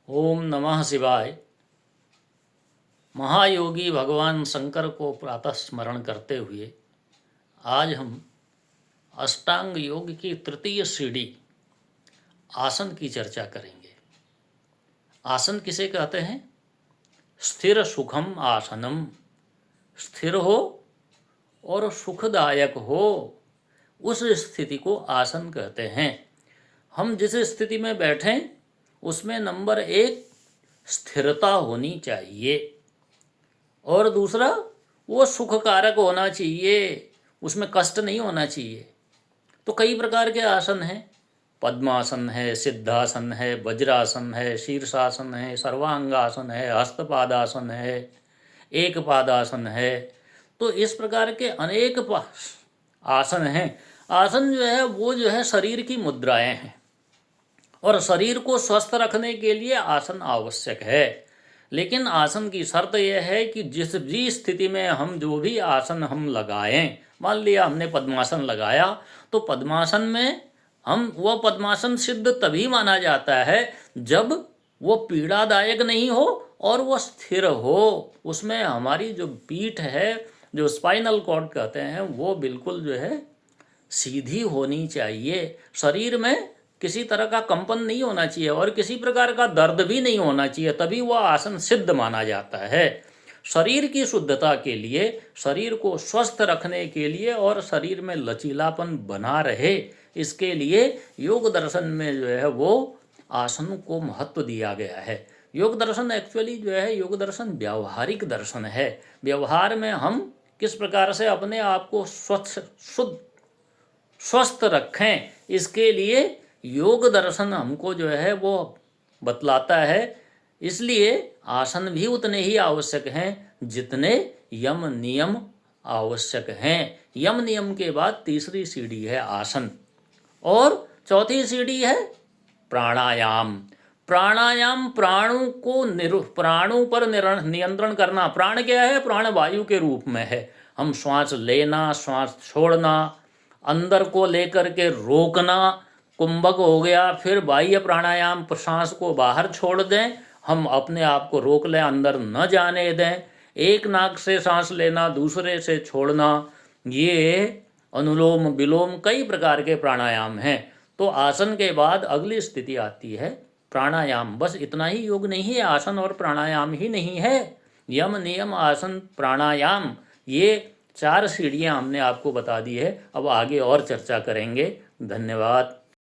ओम नमः शिवाय। महायोगी भगवान शंकर को प्रातः स्मरण करते हुए आज हम अष्टांग योग की तृतीय सीढ़ी आसन की चर्चा करेंगे। आसन किसे कहते हैं? स्थिर सुखम आसनम। स्थिर हो और सुखदायक हो, उस स्थिति को आसन कहते हैं। हम जिस स्थिति में बैठें उसमें नंबर एक स्थिरता होनी चाहिए और दूसरा वो सुखकारक होना चाहिए, उसमें कष्ट नहीं होना चाहिए। तो कई प्रकार के आसन हैं। पद्मासन है, सिद्धासन है, वज्रासन है, शीर्षासन है, सर्वांगासन है, हस्तपादासन है, एक पादासन है। तो इस प्रकार के अनेक आसन हैं। आसन जो है वो जो है शरीर की मुद्राएं हैं और शरीर को स्वस्थ रखने के लिए आसन आवश्यक है। लेकिन आसन की शर्त यह है कि जिस भी स्थिति में हम जो भी आसन हम लगाएं, मान लिया हमने पद्मासन लगाया, तो पद्मासन में हम वो पद्मासन सिद्ध तभी माना जाता है जब वो पीड़ादायक नहीं हो और वो स्थिर हो। उसमें हमारी जो पीठ है, जो स्पाइनल कॉर्ड कहते हैं, वो बिल्कुल जो है सीधी होनी चाहिए। शरीर में किसी तरह का कंपन नहीं होना चाहिए और किसी प्रकार का दर्द भी नहीं होना चाहिए, तभी वह आसन सिद्ध माना जाता है। शरीर की शुद्धता के लिए, शरीर को स्वस्थ रखने के लिए और शरीर में लचीलापन बना रहे, इसके लिए योग दर्शन में जो है वो आसन को महत्व दिया गया है। योग दर्शन एक्चुअली जो है, योग दर्शन व्यावहारिक दर्शन है। व्यवहार में हम किस प्रकार से अपने आप को स्वच्छ शुद्ध स्वस्थ रखें, इसके लिए योग दर्शन हमको जो है वो बतलाता है। इसलिए आसन भी उतने ही आवश्यक हैं जितने यम नियम आवश्यक हैं। यम नियम के बाद तीसरी सीढ़ी है आसन और चौथी सीढ़ी है प्राणायाम। प्राणायाम प्राणों पर नियंत्रण करना। प्राण क्या है? प्राण वायु के रूप में है। हम श्वास लेना, श्वास छोड़ना, अंदर को लेकर के रोकना, कुंभक हो गया। फिर बाह्य प्राणायाम, सांस को बाहर छोड़ दें, हम अपने आप को रोक लें, अंदर न जाने दें। एक नाक से सांस लेना, दूसरे से छोड़ना, ये अनुलोम विलोम कई प्रकार के प्राणायाम हैं। तो आसन के बाद अगली स्थिति आती है प्राणायाम। बस इतना ही योग नहीं है, आसन और प्राणायाम ही नहीं है। यम नियम आसन प्राणायाम, ये 4 सीढ़ियाँ हमने आपको बता दी है। अब आगे और चर्चा करेंगे। धन्यवाद।